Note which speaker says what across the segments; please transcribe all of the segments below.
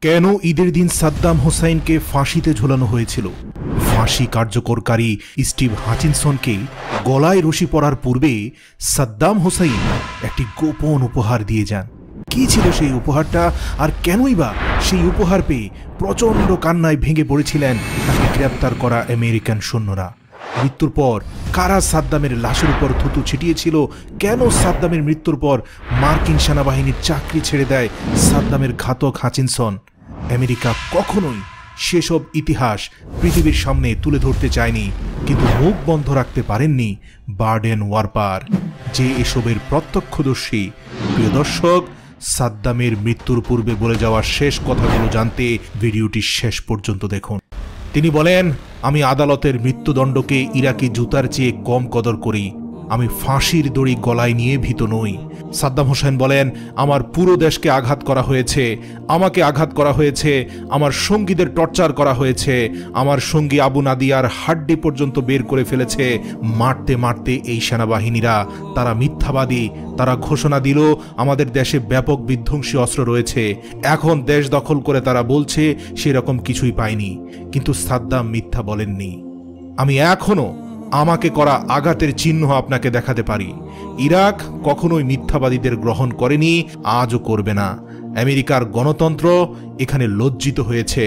Speaker 1: কেন ঈদের দিন সাদ্দাম হোসাইনকে ফাঁসিতে ঝোলানো হয়েছিল? ফাঁসি কার্যকরকারী স্টিভ হাচিনসনকে গলায় রশি পরার পূর্বে সাদ্দাম হোসাইন একটি গোপন উপহার দিয়ে যান। কি ছিল সেই উপহারটা, আর কেনই বা সেই উপহার পেয়ে প্রচণ্ড কান্নায় ভেঙে পড়েছিলেন তাকে গ্রেপ্তার করা আমেরিকান সৈন্যরা? মৃত্যুর পর কারা সাদ্দামের লাশের উপর থুতু ছিটিয়েছিল? কেন সাদ্দামের মৃত্যুর পর মার্কিন সেনাবাহিনীর চাকরি ছেড়ে দেয় সাদ্দামের ঘাতক হাচিনসন? আমেরিকা কখনোই সেসব ইতিহাস পৃথিবীর সামনে তুলে ধরতে চায়নি, কিন্তু মুখ বন্ধ রাখতে পারেননি বার্ডেন ওয়ারপার, যে এসবের প্রত্যক্ষদর্শী। প্রিয় দর্শক, সাদ্দামের মৃত্যুর পূর্বে বলে যাওয়া শেষ কথাগুলো জানতে ভিডিওটি শেষ পর্যন্ত দেখুন। তিনি বলেন, আমি আদালতের মৃত্যুদণ্ডকে ইরাকি জুতার চেয়ে কম কদর করি। আমি ফাঁসির দড়ি গলায় নিয়ে ভীত নই। সাদ্দাম হোসেন বলেন, আমার পুরো দেশকে আঘাত করা হয়েছে, আমাকে আঘাত করা হয়েছে, আমার সঙ্গীদের টর্চার করা হয়েছে, আমার সঙ্গী আবু নাদিয়ার হাড্ডি পর্যন্ত বের করে ফেলেছে মারতে মারতে এই সেনাবাহিনীরা। তারা মিথ্যাবাদী। তারা ঘোষণা দিল আমাদের দেশে ব্যাপক বিধ্বংসী অস্ত্র রয়েছে, এখন দেশ দখল করে তারা বলছে সেরকম কিছুই পায়নি। কিন্তু সাদ্দাম মিথ্যা বলেননি। আমি এখনো আমাকে করা আঘাতের চিহ্ন আপনাকে দেখাতে পারি। ইরাক কখনোই মিথ্যাবাদীদের গ্রহণ করেনি, আজও করবে না। আমেরিকার গণতন্ত্র এখানে লজ্জিত হয়েছে।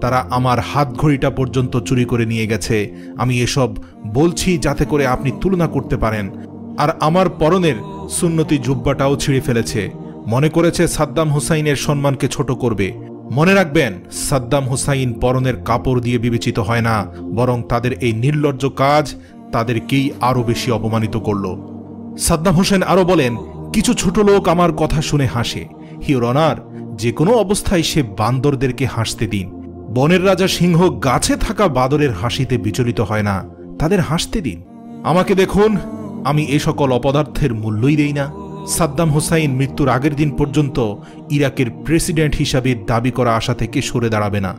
Speaker 1: তারা আমার হাতঘড়িটা পর্যন্ত চুরি করে নিয়ে গেছে। আমি এসব বলছি যাতে করে আপনি তুলনা করতে পারেন। আর আমার পরনের সুন্নতি জুব্বাটাও ছিঁড়ে ফেলেছে। মনে করেছে সাদ্দাম হোসাইনের সম্মানকে ছোট করবে। মনে রাখবেন, সাদ্দাম হোসাইন পরনের কাপড় দিয়ে বিবেচিত হয় না, বরং তাদের এই নির্লজ্জ কাজ তাদেরকেই আরো বেশি অপমানিত করল। সাদ্দাম হোসেন আরো বলেন, কিছু ছোট লোক আমার কথা শুনে হাসে। ইওর অনার, যে কোনো অবস্থায় সে বান্দরদেরকে হাসতে দিন। বনের রাজা সিংহ গাছে থাকা বাদরের হাসিতে বিচলিত হয় না, তাদের হাসতে দিন। আমাকে দেখুন, আমি এ সকল অপদার্থের মূল্যই দেই না। সাদ্দাম হোসাইন মৃত্যুর আগের দিন পর্যন্ত ইরাকের প্রেসিডেন্ট হিসাবে দাবি করা আশা থেকে সরে দাঁড়াবে না।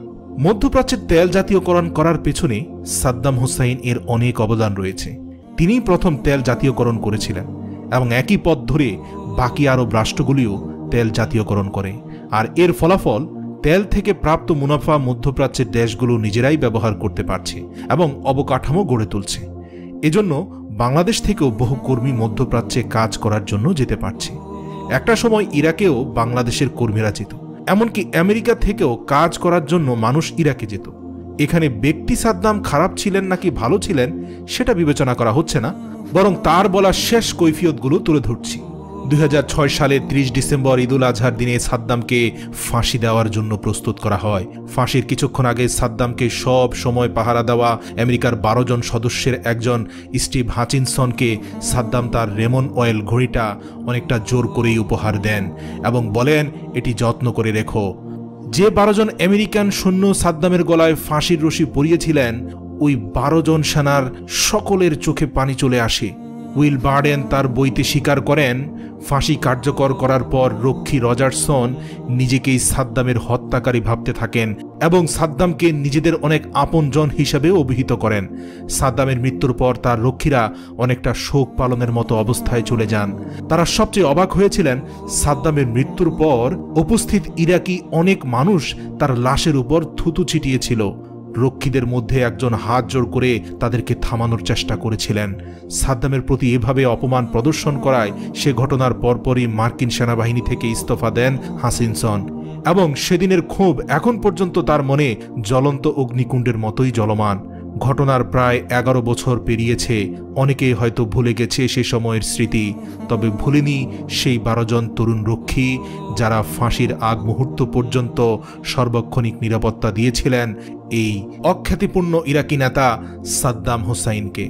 Speaker 1: মধ্যপ্রাচ্যের তেল জাতীয়করণ করার পেছনে সাদ্দাম হোসাইন এর অনেক অবদান রয়েছে। তিনিই প্রথম তেল জাতীয়করণ করেছিলেন এবং একই পথ ধরে বাকি আরব রাষ্ট্রগুলিও তেল জাতীয়করণ করে। আর এর ফলাফল, তেল থেকে প্রাপ্ত মুনাফা মধ্যপ্রাচ্যের দেশগুলো নিজেরাই ব্যবহার করতে পারছে এবং অবকাঠামো গড়ে তুলছে। এজন্য বাংলাদেশ থেকেও বহু কর্মী মধ্যপ্রাচ্যে কাজ করার জন্য যেতে পারছে। একটা সময় ইরাকেও বাংলাদেশের কর্মীরা যেত, এমনকি আমেরিকা থেকেও কাজ করার জন্য মানুষ ইরাকে যেত। এখানে ব্যক্তি সাদ্দাম খারাপ ছিলেন নাকি ভালো ছিলেন সেটা বিবেচনা করা হচ্ছে না, বরং তার বলা শেষ কৈফিয়তগুলো তুলে ধরছি। 2006 সালের 30 ডিসেম্বর ঈদুল আজহার দিনে সাদ্দামকে ফাঁসি দেওয়ার জন্য প্রস্তুত করা হয়। ফাঁসির কিছুক্ষণ আগে সাদ্দামকে সব সময় পাহারা দেওয়া আমেরিকার 12 জন সদস্যের একজন স্টিভ হাচিনসনকে সাদ্দাম তার রেমন অয়েল ঘড়িটা অনেকটা জোর করেই উপহার দেন এবং বলেন, এটি যত্ন করে রেখো। যে 12 জন আমেরিকান সৈন্য সাদ্দামের গলায় ফাঁসির রশি পরিয়েছিলেন, ওই 12 জন সেনার সকলের চোখে পানি চলে আসে। উইল বার্ডেন তার বইতে স্বীকার করেন, ফাঁসি কার্যকর করার পর রক্ষী রজারসন নিজেকেই সাদ্দামের হত্যাকারী ভাবতে থাকেন এবং সাদ্দামকে নিজেদের অনেক আপনজন হিসাবে অভিহিত করেন। সাদ্দামের মৃত্যুর পর তার রক্ষীরা অনেকটা শোক পালনের মতো অবস্থায় চলে যান। তারা সবচেয়ে অবাক হয়েছিলেন, সাদ্দামের মৃত্যুর পর উপস্থিত ইরাকি অনেক মানুষ তার লাশের উপর থুতু ছিটিয়েছিল। রক্ষীদের মধ্যে একজন হাত জোড় করে তাদেরকে থামানোর চেষ্টা করেছিলেন। সাদ্দামের প্রতি এভাবে অপমান প্রদর্শন করায় সে ঘটনার পরপরই মার্কিন সেনাবাহিনী থেকে ইস্তফা দেন হাচিনসন এবং সেদিনের ক্ষোভ এখন পর্যন্ত তার মনে জ্বলন্ত অগ্নিকুণ্ডের মতোই জ্বলমান। ঘটনার প্রায় 11 বছর পেরিয়েছে। অনেকেই হয়তো ভুলে গেছে সে সময়ের স্মৃতি, তবে ভুলেনি সেই 12 জন তরুণ রক্ষী যারা ফাঁসির আগ মুহূর্ত পর্যন্ত সার্বক্ষণিক নিরাপত্তা দিয়েছিলেন এই অখ্যাতিপূর্ণ ইরাকি নেতা সাদ্দাম হোসাইনকে।